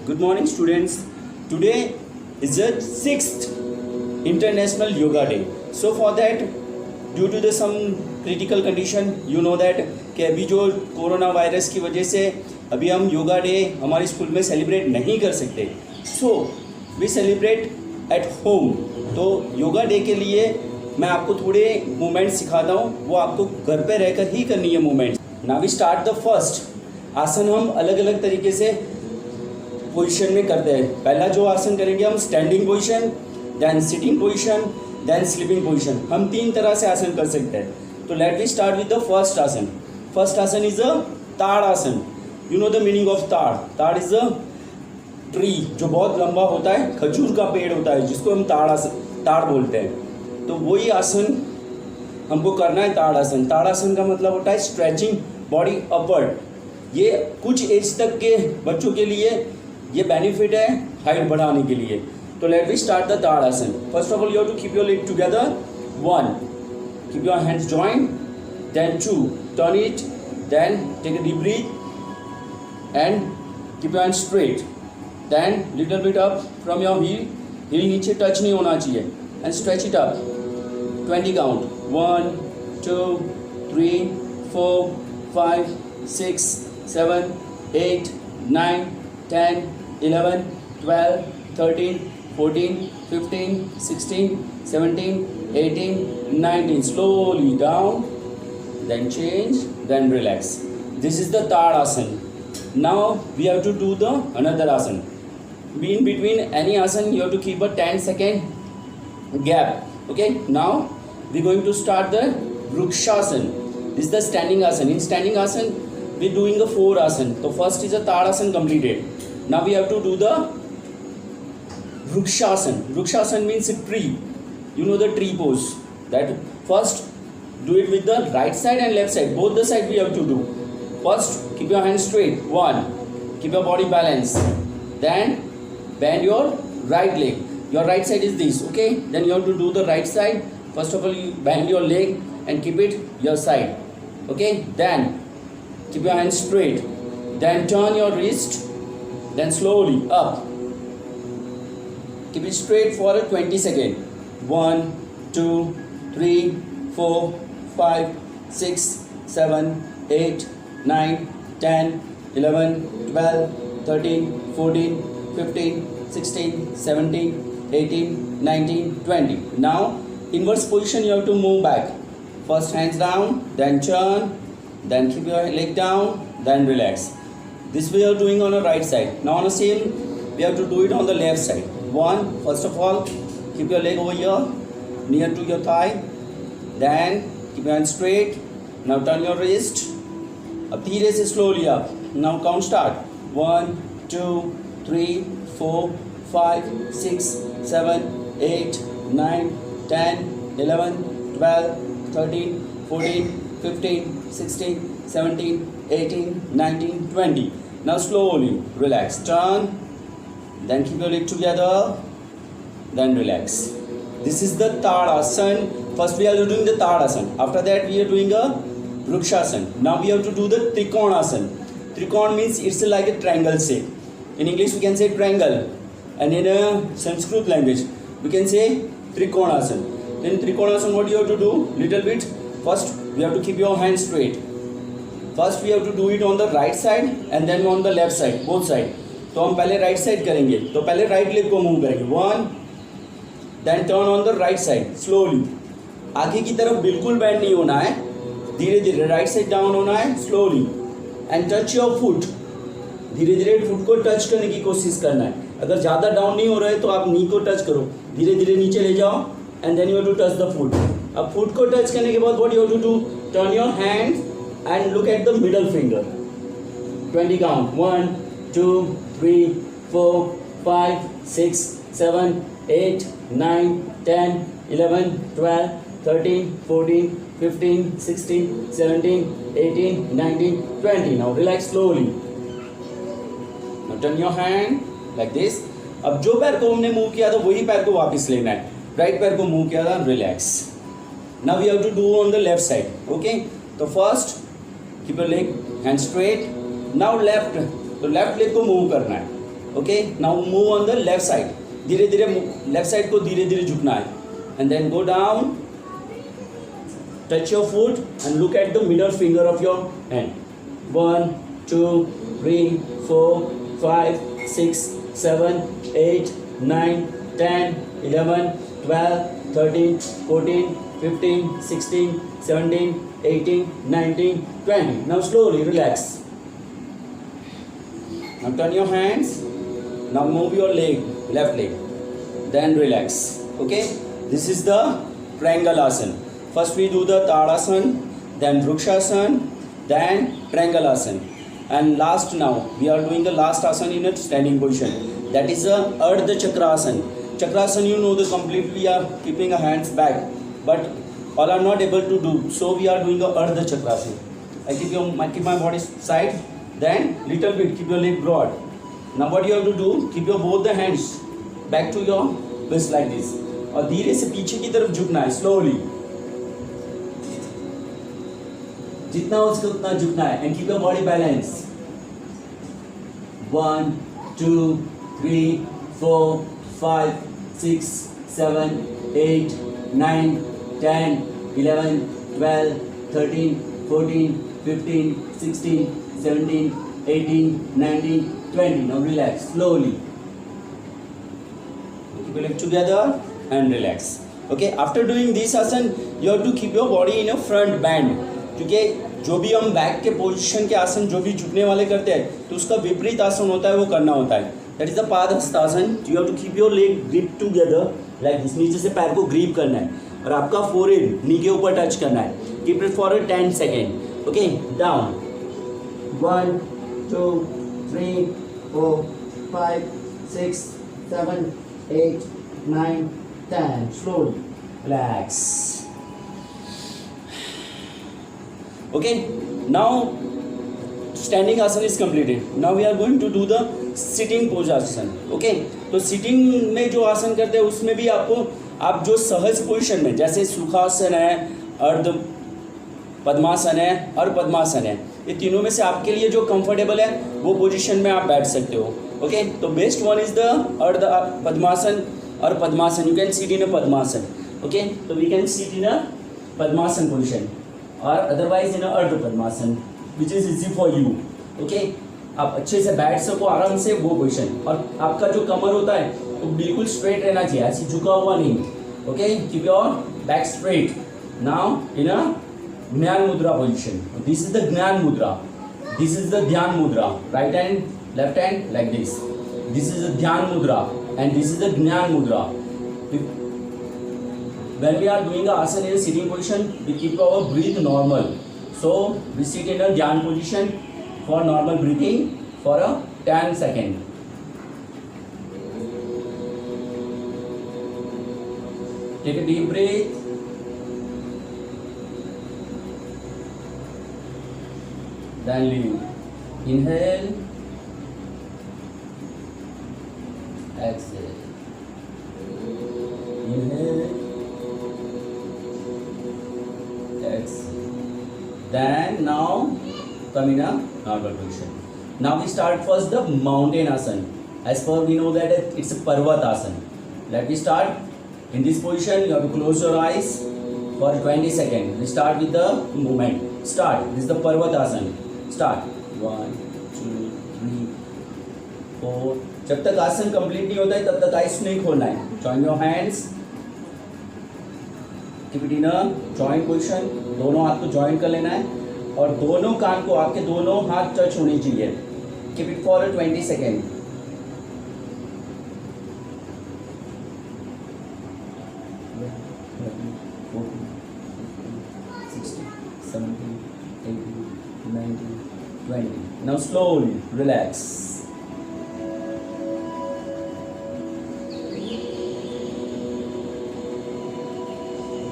Good morning, students. Today is the 6th International Yoga Day. So for that, due to the some critical condition, you know that कि अभी जो corona virus की वजह से अभी हम योगा डे हमारे स्कूल में सेलिब्रेट नहीं कर सकते. So we celebrate at home. तो योगा डे के लिए मैं आपको थोड़े मूवमेंट्स सिखाता हूँ, वो आपको घर पे रहकर ही करनी है movements. Now we start the first asana. हम अलग अलग तरीके से पोजीशन में करते हैं. पहला जो आसन करेंगे हम standing position, then sitting position, then sleeping position. हम 3 तरह से आसन कर सकते हैं. तो let we start with the first asana. First asana is a tad asana. You know the meaning of tad. Tad is a tree जो बहुत लंबा होता है, खजूर का पेड़ होता है जिसको हम ताड़ बोलते हैं. तो वही आसन हमको करना है, ताड़ आसन. ताड़ आसन का मतलब होता है स्ट्रेचिंग बॉडी अपवर्ड. ये कुछ एज तक के बच्चों के लिए ये बेनिफिट है हाइट बढ़ाने के लिए. तो let we start the tad asana. First of all you have to keep your leg together. 1, keep your hands joint. Then 2, turn it. Then take a deep breath and keep your hands straight. Then little bit up from your heel. Heel नीचे touch नहीं होना चाहिए. And stretch it up. 20 count. 1, 2, 3, 4, 5, 6, 7, 8, 9, 10, 11, 12, 13, 14, 15, 16, 17, 18, 19. Slowly down, then change, then relax. This is the Tad Asan. Now we have to do the another asan. In between any asan, you have to keep a 10-second gap. Okay. Now we're going to start the Vrukshasana. This is the standing asan. In standing asan, we're doing a 4 asan. So first is a Tadasan completed. Now we have to do the Vrukshasana. Vrukshasana means a tree. You know the tree pose. That first do it with the right side and left side. Both the side we have to do. First keep your hands straight. 1. Keep your body balanced. Then bend your right leg. Your right side is this. Okay. Then you have to do the right side. First of all you bend your leg and keep it your side. Okay. Then keep your hands straight. Then turn your wrist. Then slowly up. Keep it straight for 20 seconds. 1, 2, 3, 4, 5, 6, 7, 8, 9, 10, 11, 12, 13, 14, 15, 16, 17, 18, 19, 20. Now inverse position you have to move back. First hands down, then turn, then keep your leg down, then relax. This we are doing on the right side. Now on the same we have to do it on the left side. 1, first of all keep your leg over here near to your thigh. Then keep your hands straight. Now turn your wrist. अब धीरे से slowly up. Now count start. 1, 2, 3, 4, 5, 6, 7, 8, 9, 10, 11, 12, 13, 14, 15, 16, 17, 18, 19, 20. Now slowly relax. Turn. Then keep your leg together. Then relax. This is the Tadasan. First we are doing the Tadasan. After that we are doing a Vrukshasana. Now we have to do the Trikonasana. Trikon means it's like a triangle shape. In English we can say triangle. And in a Sanskrit language we can say Trikonasana. In Trikonasana what you have to do? Little bit. First we have to keep your hands straight. First we have to do it on the right side and then on the left side, both side. तो हम पहले right side करेंगे. तो पहले right leg को move करेंगे. 1, then turn on the right side slowly. आगे की तरफ बिल्कुल बेंड नहीं होना है, धीरे धीरे राइट साइड डाउन होना है slowly. And touch your foot. धीरे धीरे फुट को टच करने की कोशिश करना है. अगर ज़्यादा डाउन नहीं हो रहा है तो आप नी को टच करो. धीरे धीरे नीचे ले जाओ and then you have to touch the foot. अब फुट को टच करने के बाद what you have to do? Turn your hands and look at the middle finger. 20 count. 1, 2, 3, 4, 5, 6, 7, 8, 9, 10, 11, 12, 13, 14, 15, 16, 17, 18, 19, 20. Now relax slowly. Now turn your hand like this. अब जो पैर को हमने मूव किया था वही पैर को वापस लेना है. राइट पैर को मूव किया था. Relax. Now we have to do on the left side. Okay. तो first keep your leg hand straight. Now left, तो लेफ्ट लेग को मूव करना है. Okay, now move on the left side, धीरे धीरे लेफ्ट साइड को धीरे धीरे झुकना है, and then go down, touch your foot and look at the middle finger of your hand. 1 2 3 4 5 6 7 8 9 10 11 12 13 14 15 16 17 18 19 20. Now slowly relax. Now turn your hands. Now move your leg, left leg, then relax. Okay, this is the triangle asana. First we do the Tadasana, then Vrukshasana, then Triangle Asana, and last now we are doing the last asana in a standing position. That is the Ardha Chakrasana. Chakrasana, you know, the completely we are keeping our hands back, but all are not able to do. So we are doing a Ardha Chakrasana. I keep my body side, then little bit keep your leg broad. Now what you have to do? Keep your both the hands back to your wrist like this, और धीरे से पीछे की तरफ झुकना है slowly. जितना हो सके उतना झुकना है, and keep your body balance. 1 2 3 4 5 6 7 8 9 10 11 12 13 14 15 16 17 18 19 20. Now relax slowly. Keep your leg together and relax. Okay, after doing this asana, you have to keep your body in a front bend. क्योंकि जो भी हम बैक के पोजीशन के आसन जो भी झुकने वाले करते हैं, तो उसका विपरीत आसन होता है, वो करना होता है. That is the Padahastasana. You have to keep your leg grip together like this. नीचे से पैर को ग्रिप करना है और आपका फोरहेड नी के ऊपर टच करना है. Keep it for 10 second. Okay, down. 1 2 3 4 5 6 7 8 9 10. Slowly relax. Okay, now standing asana is completed. Now we are going to do the sitting pose asana. Okay, तो sitting में जो आसन करते हैं उसमें भी आपको आप जो सहज पोजीशन में, जैसे सुखासन है, अर्ध पद्मासन है और पद्मासन है, ये तीनों में से आपके लिए जो कंफर्टेबल है वो पोजीशन में आप बैठ सकते हो. ओके, तो best one is the ardha padmasana और padmasana. You can seat in a padmasana. Okay, तो we can seat in a padmasana position और otherwise in ardha padmasana which is easy for you. Okay, आप अच्छे से बैठ सको आराम से वो पोजीशन, और आपका जो कमर होता है वो बिल्कुल स्ट्रेट रहना चाहिए, ऐसे झुका हुआ नहीं. Okay, keep your back straight. Now in a gyan mudra position. This is the ज्ञान मुद्रा, दिस इज द ध्यान मुद्रा. Right hand left hand like this. This is the ध्यान मुद्रा एंड दिस इज द ज्ञान मुद्रा. When we are doing the asana in a sitting position, we keep our breath normal. So we sit in a dhyan position for normal breathing for a 10 seconds. Take a deep breath. Then leave. Inhale. Exhale. Inhale. Then now come in a normal position. Now we start first the mountain asana. As per we know that it's a Parvat asana. Let me start in this position. You have to close your eyes for 20 seconds. We start with the movement. Start. This is the Parvat asana. Start. 1 2 3 4. जब तक आसन complete नहीं होता है तब तक ice नहीं खोलना है. Join your hands. Keep it in a joint position. दोनों हाथ को जॉइंट कर लेना है और दोनों कान को आपके दोनों हाथ टच होनी चाहिए. Keep it for 20 second. Now slowly relax.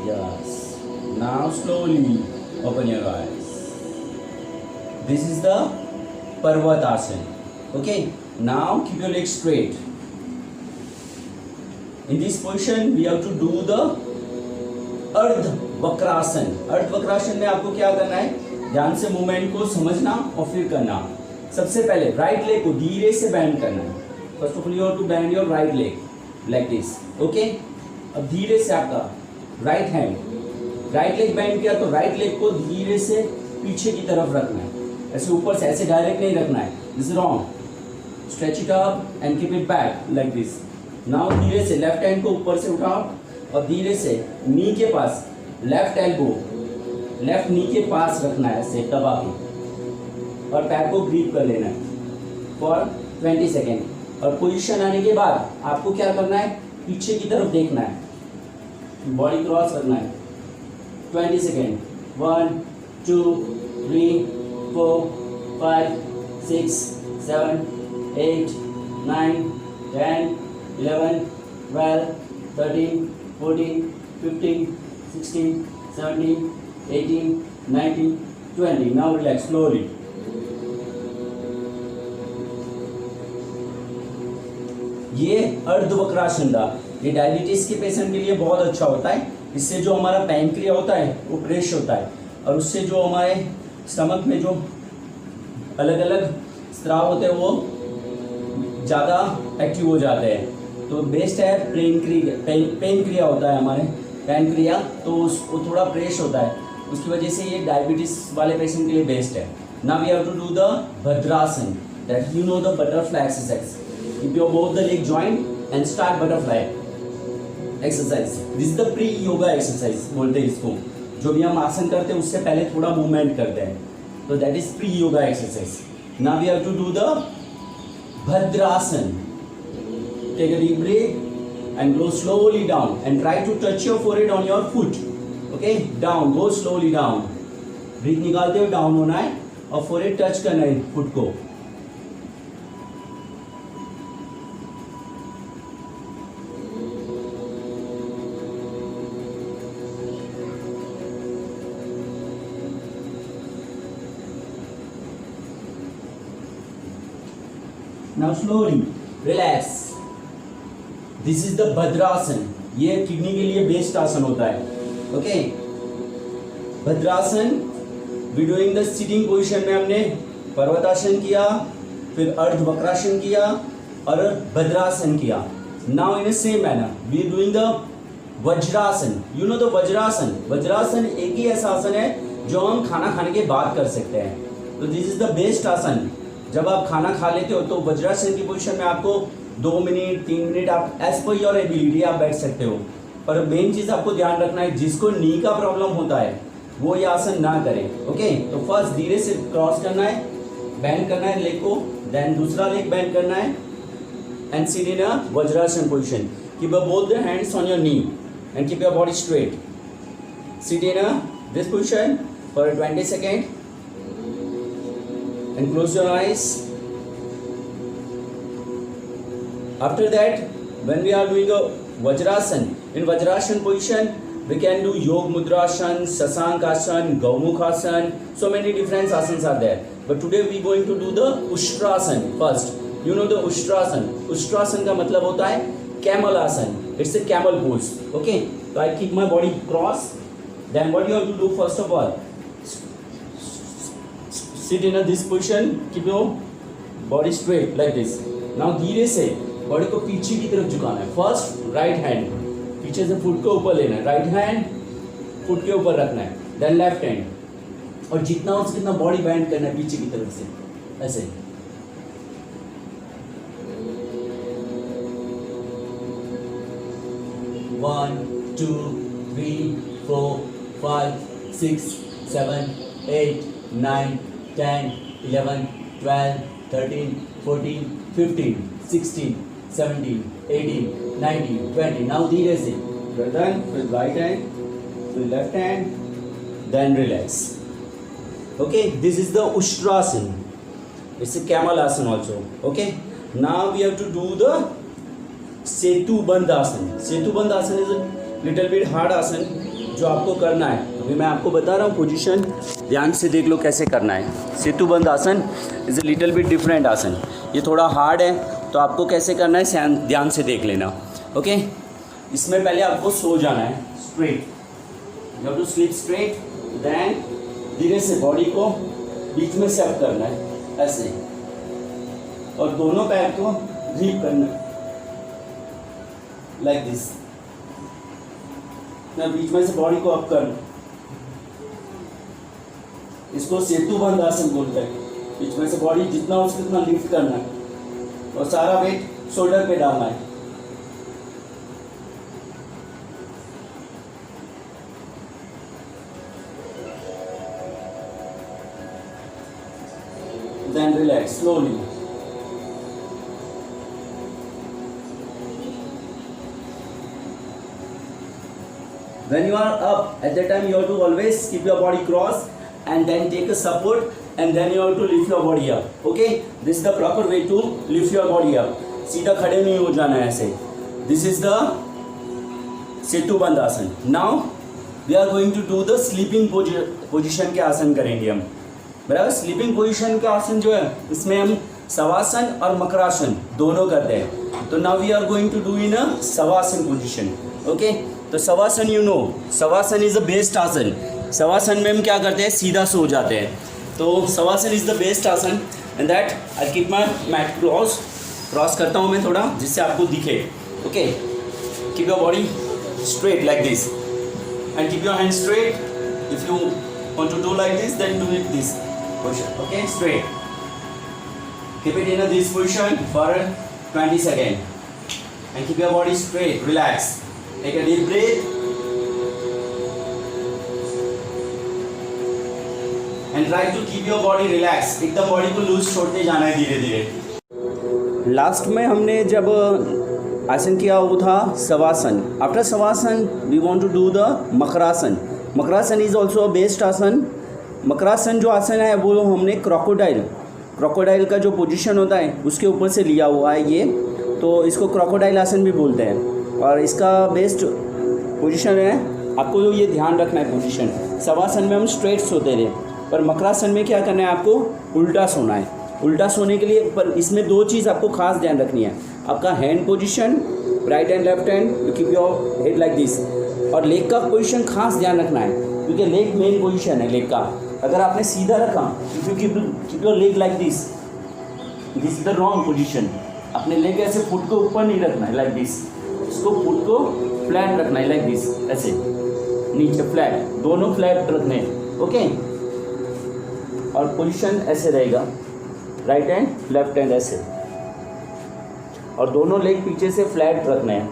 Yes. Now slowly open your eyes. This is the Parvatasana. Okay. Now keep your legs straight. In this position, we have to do the Ardha Vakrasana. Ardha Vakrasana में आपको क्या करना है? ध्यान से movement को समझना और फिर करना. सबसे पहले राइट लेग को धीरे से बैंड करना है. First of all you have to bend your right leg like this, okay. अब धीरे से आपका right hand, right leg bend किया तो राइट लेग को धीरे से पीछे की तरफ रखना है, ऐसे ऊपर से, ऐसे डायरेक्ट नहीं रखना है, this is wrong. Stretch it up and keep it back like this. Now धीरे से लेफ्ट हैंड को ऊपर से उठाओ और धीरे से नी के पास, लेफ्ट एल्बो लेफ्ट नी के पास रखना है ऐसे दबा के, और पैर को ग्रिप कर लेना है फॉर 20 सेकेंड। और पोजीशन आने के बाद आपको क्या करना है, पीछे की तरफ देखना है, बॉडी क्रॉस करना है 20 सेकेंड। 1 2 3 4 5 6 7 8 9 10 11 12 13 14 15 16 17 18 19 20। Now relax slowly. ये अर्धवक्रासन था, ये डायबिटीज के पेशेंट के लिए बहुत अच्छा होता है। इससे जो हमारा पैंक्रिया होता है वो फ्रेश होता है, और उससे जो हमारे स्टमक में जो अलग अलग स्राव होते हैं वो ज़्यादा एक्टिव हो जाते हैं। तो बेस्ट है पेनक्रिया होता है हमारे पैनक्रिया, तो वो थोड़ा फ्रेश होता है, उसकी वजह से ये डायबिटीज वाले पेशेंट के लिए बेस्ट है। Now we have to do the Bhadrasana, that you know the butterfly exercise. Keep your both the leg joint and start butterfly exercise. This is the pre-yoga exercise बोलते हैं इसको। जो भी हम आसन करते हैं उससे पहले थोड़ा मूवमेंट करते हैं, तो that is pre-yoga exercise. Now we have to do the Bhadrasan. Take a deep breath and go slowly down and try to touch your forehead on your foot. Okay, down, go slowly down. Breath निकालते हुए down होना है और forehead touch करना है foot को। Now slowly relax. This is the Bhadrasan. ये kidney के लिए बेस्ट आसन होता है, okay. Bhadrasana we doing the sitting position में हमने पर्वतासन किया, फिर अर्धवक्रासन किया और भद्रासन किया। Now in same manner we doing the Vajrasana. You know the Vajrasana, Vajrasana एक ही ऐसा आसन है जो हम खाना खाने के बाद कर सकते हैं। तो दिस इज द बेस्ट आसन। जब आप खाना खा लेते हो तो वज्रासन की पोजीशन में आपको 2 मिनट 3 मिनट आप एज पर योर एबिलिटी आप बैठ सकते हो। पर मेन चीज़ आपको ध्यान रखना है, जिसको नी का प्रॉब्लम होता है वो ये आसन ना करे, ओके। तो फर्स्ट धीरे से क्रॉस करना है, बैंड करना है लेग को, देन दूसरा लेग बैंड करना है and sit in a vajrasana position. Keep both the hands on your knee and keep your body straight. Seat in a this position for 20 second and close your eyes. After that, when we are doing a Vajrasan, in Vajrasan position we can do Yog Mudrasan, Sasankasana, Gaumukhasan, so many different asanas are there. But today we going to do the Ushtrasan first. You know the Ushtrasan. Ushtrasan का मतलब होता है camel asan. It's a camel pose. Okay. So I keep my body cross. Then what you have to do first of all? Sit in this position, keep your body straight like this. Now धीरे से body को पीछे की तरफ झुकाना है। First right hand पीछे से foot को ऊपर लेना है, राइट हैंड फुट के ऊपर रखना है, देन लेफ्ट हैंड, और जितना हो कितना बॉडी बैंड करना है पीछे की तरफ से ऐसे। One, 2, 3, 4, 5, 6, 7, 8, 9, 10, 11, 12, 13, 14, 15, 16, 17, 18, 19, 20. Now धीरे से you're done with right hand, with left hand, then relax. Okay, this is the Ushtrasan. It's a camel asan also. Okay, now we have to do the Setubandhasan. Setubandhasan is a little bit hard asan जो आपको करना है। अभी मैं आपको बता रहा हूँ पोजीशन, ध्यान से देख लो कैसे करना है। सेतुबंध आसन is a little bit different आसन, ये थोड़ा हार्ड है, तो आपको कैसे करना है ध्यान से देख लेना, ओके। इसमें पहले आपको सो जाना है straight, you have to sleep straight, then धीरे से बॉडी को बीच में सेट करना है ऐसे, और दोनों पैर को लीप करना है लाइक दिस। ना बीच में से बॉडी को अप करना, इसको सेतु बंद आसन बोलते हैं। बीच में से बॉडी जितना हो सके उतना लिफ्ट करना है और सारा वेट शोल्डर पे डालना है। Then relax slowly. When you are up, at that time you have to always keep your body cross and then take a support and then you have to lift your body up. Okay? This is the proper way to lift your body up. सीधा खड़े नहीं हो जाना है ऐसे. This is the सेतु बंद आसन. Now we are going to do the sleeping position के आसन करेंगे हम. बराबर. स्लीपिंग पोजीशन का आसन जो है इसमें हम शवासन और मकरासन दोनों करते हैं. तो now we are going to do in a shavasana position. Okay. तो shavasana you know, shavasana is the best asana. Shavasana में हम क्या करते हैं, सीधा सो जाते हैं. तो Shavasana is the best asana and that I keep my mat cross करता हूँ मैं थोड़ा जिससे आपको दिखे. Okay. Keep your body straight like this and keep your hand straight. If you want to do like this, then do it this position. Okay, straight. Keep it in this position for 20 seconds and keep your body straight. Relax. Take a deep breath and try to keep your body relaxed. एकदम body को loose छोड़ते जाना है धीरे धीरे. Last में हमने जब आसन किया वो था Shavasana. After Shavasana we want to do the Makarasana. Makarasana is also best asana. Makarasana जो आसन है वो हमने क्रोकोडाइल का जो पोजीशन होता है उसके ऊपर से लिया हुआ है ये. तो इसको क्रोकोडाइल आसन भी बोलते हैं और इसका बेस्ट पोजीशन है. आपको ये ध्यान रखना है पोजीशन. शवासन में हम स्ट्रेट सोते थे पर मकरासन में क्या करना है, आपको उल्टा सोना है. उल्टा सोने के लिए पर इसमें दो चीज़ आपको खास ध्यान रखनी है. आपका hand position, right and left hand, you keep your head like this. और लेग का पोजीशन खास ध्यान रखना है क्योंकि लेग मेन पोजीशन है लेग का. अगर आपने सीधा रखा, if you keep your leg like this, this is the wrong position. अपने लेग ऐसे फुट को ऊपर नहीं रखना है लाइक दिस. इसको फुट को फ्लैट रखना है लाइक दिस, ऐसे नीचे फ्लैट, दोनों फ्लैट रखने हैं. ओके. और पोजीशन ऐसे रहेगा, राइट हैंड लेफ्ट हैंड ऐसे, और दोनों लेग पीछे से फ्लैट रखने हैं.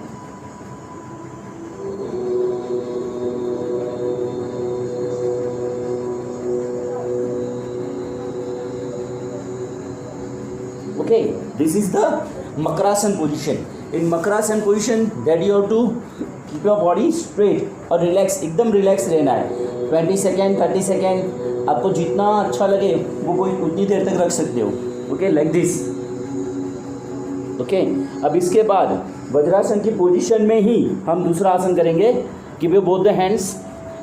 Okay, this is the Makrasan position. In Makrasan position, that you have to keep your body straight और relax, एकदम relax रहना है. 20 सेकेंड 30 सेकेंड आपको जितना अच्छा लगे वो कोई उतनी देर तक रख सकते हो. Okay, like this. ओके. अब इसके बाद वज्रासन की पोजीशन में ही हम दूसरा आसन करेंगे. Keep your both the hands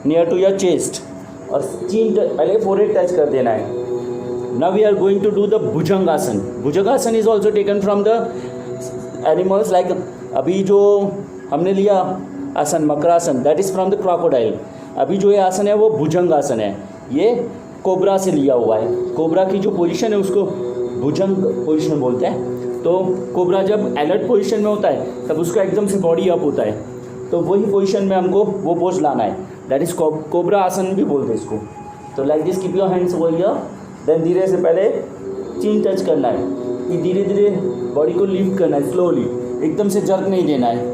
near to your chest और चीन पहले फोरहेड टच कर देना है. Now we are going to do the Bhujangasana. Bhujangasana is also taken from the animals like अभी जो हमने लिया आसन makarasana, that is from the crocodile. अभी जो ये आसन है वो भुजंगासन है. ये कोबरा से लिया हुआ है. कोबरा की जो पोजीशन है उसको भुजंग पोजीशन बोलते हैं. तो कोबरा जब अलर्ट पोजीशन में होता है तब उसका एकदम से बॉडी अप होता है. तो वही पोजीशन में हमको वो पोज लाना है. दैट इज कोबरा आसन भी बोलते हैं इसको. तो like this, keep your hands over here. Then धीरे से पहले चीन टच करना है. कि धीरे धीरे बॉडी को लिफ्ट करना है स्लोली, एकदम से जर्क नहीं देना है.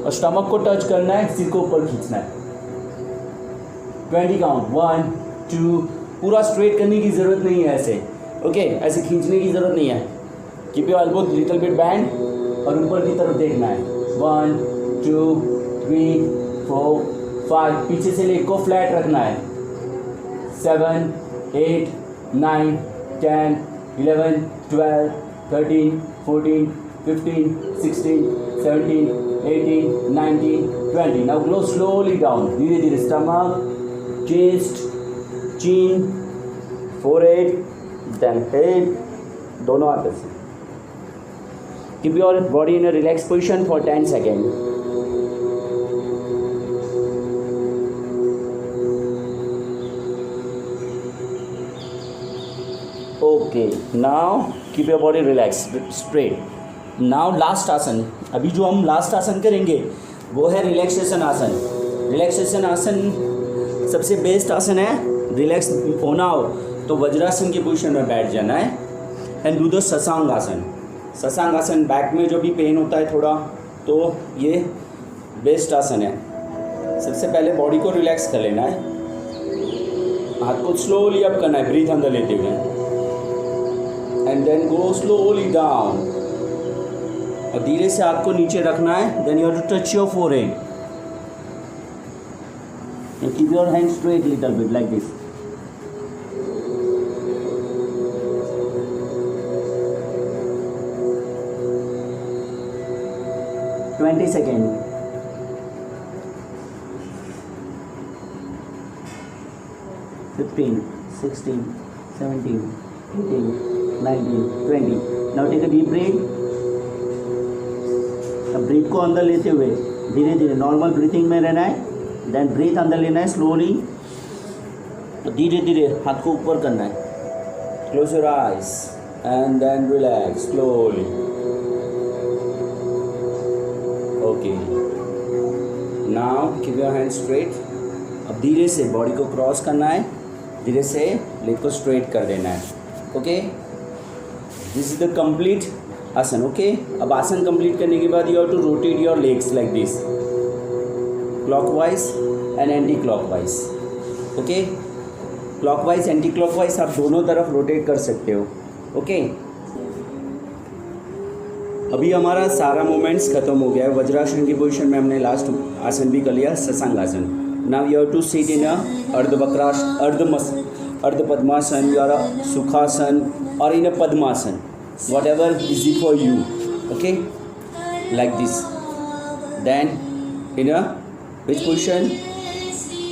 और स्टमक को टच करना है, सिर को ऊपर खींचना है. 20 काउंट. 1 2. पूरा स्ट्रेट करने की ज़रूरत नहीं है ऐसे. ओके, ऐसे खींचने की ज़रूरत नहीं है. Keep your elbow little bit band और ऊपर की तरफ देखना है. 1 2 3 4 5. पीछे से लेग को फ्लैट रखना है. 7 8 9 10 11 12 13 14 15 16 17 18 19 20. Now go slowly down. धीरे धीरे stomach, chest, chin, forehead, then head, दोनों हाथ से. Keep your body in a relaxed position for 10 seconds. Okay, now keep your body relaxed, straight. Now last आसन, अभी जो हम लास्ट आसन करेंगे वो है रिलैक्सेशन आसन। रिलैक्सेशन आसन सबसे बेस्ट आसन है। रिलैक्स होना हो तो वज्रासन की पोजीशन में बैठ जाना है एंड डू द शशांक आसन। शशांक आसन बैक में जो भी पेन होता है थोड़ा, तो ये बेस्ट आसन है। सबसे पहले बॉडी को रिलैक्स कर लेना है, हाथ को स्लोली अप करना है, ब्रीथ अंदर लेते हुए and then go slowly down, और धीरे से हाथ को नीचे रखना है। Then you have to touch your forehead and keep your hand straight little bit like this. Twenty second. 15, 16, 17, 18, 19, 20. Now take a deep breath. अब ब्रीथ को अंदर लेते हुए धीरे धीरे नॉर्मल ब्रीथिंग में रहना है। देन ब्रीथ अंदर लेना है स्लोली, तो धीरे धीरे हाथ को ऊपर करना है। Close your eyes and then relax slowly. Okay, now keep your hand straight. अब धीरे से बॉडी को क्रॉस करना है, धीरे से लेग को स्ट्रेट कर देना है। Okay, this is the complete asana. Okay, अब आसन कंप्लीट करने के बाद you have to rotate your legs like this, clockwise and anti clockwise. Okay, clockwise anti clockwise आप दोनों तरफ रोटेट कर सकते हो। ओके, अभी हमारा सारा मूवमेंट्स खत्म हो गया है। वज्रासन की पोजीशन में हमने लास्ट आसन भी कर लिया, शशांक आसन। Now you have to sit in a Ardha Padmasan, you are a Sukhasan or in a Padmasan, whatever is easy for you. Okay, like this. Then in a which position?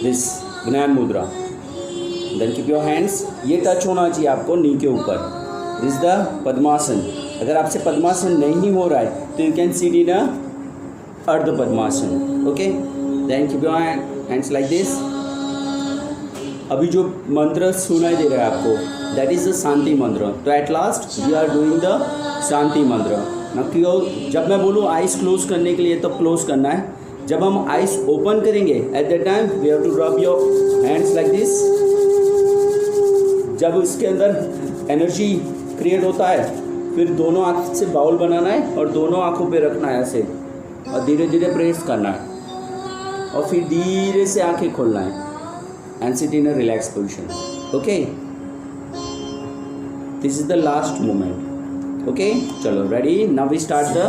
This Gnan Mudra. Then keep your hands, ये touch होना चाहिए आपको नी के ऊपर। This is the Padmasan. अगर आपसे पद्मासन नहीं हो रहा है तो you can sit in a Ardha Padmasan. Okay, then keep your hands like this. अभी जो मंत्र सुनाई दे रहा है आपको, that is the shanti mantra. तो at last we are doing the shanti mantra. ना क्यों, जब मैं बोलूँ आइज क्लोज करने के लिए तब क्लोज करना है। जब हम आइज ओपन करेंगे at that time we have to rub your hands like this. जब इसके अंदर एनर्जी क्रिएट होता है फिर दोनों आँख से बाउल बनाना है और दोनों आँखों पे रखना है ऐसे, और धीरे धीरे प्रेस करना है और फिर धीरे से आंखें खोलना है and sit in a relax position. Okay, this is the last moment. Okay, चलो ready, now we start the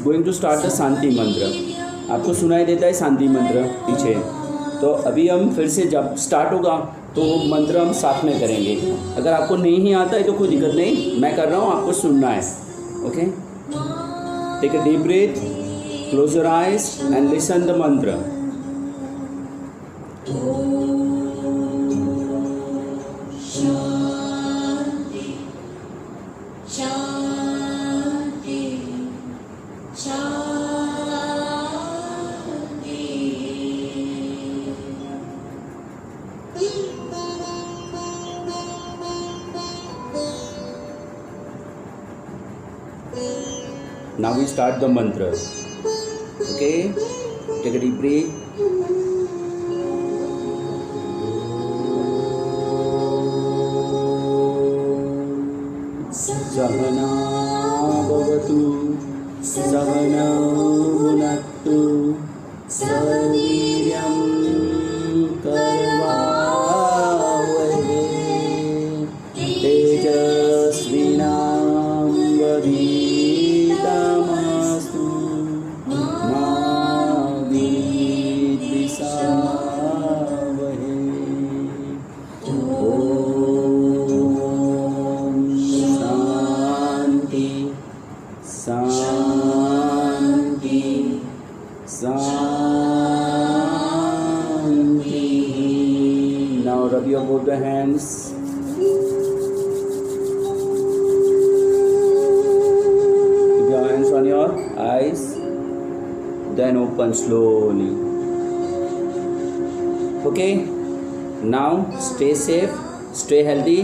going to start the shanti mantra. आपको सुनाई देता है शांति मंत्र पीछे, तो अभी हम फिर से जब स्टार्ट होगा तो मंत्र हम साथ में करेंगे। अगर आपको नहीं आता है तो कोई दिक्कत नहीं, मैं कर रहा हूँ, आपको सुनना है। Okay, take a deep breath, close your eyes and listen the mantra. Shanti, Shanti, Shanti. Now we start the mantra. Okay, take a deep breath. Sahana bhavatu, sahana bhunaktu, saviryam karvavahe, tejasvinam vaditamastu, ma vidvisavahe. Shanti, Shanti. Now rub your both the hands. Keep your hands on your eyes. Then open slowly. Okay. Now stay safe, stay healthy.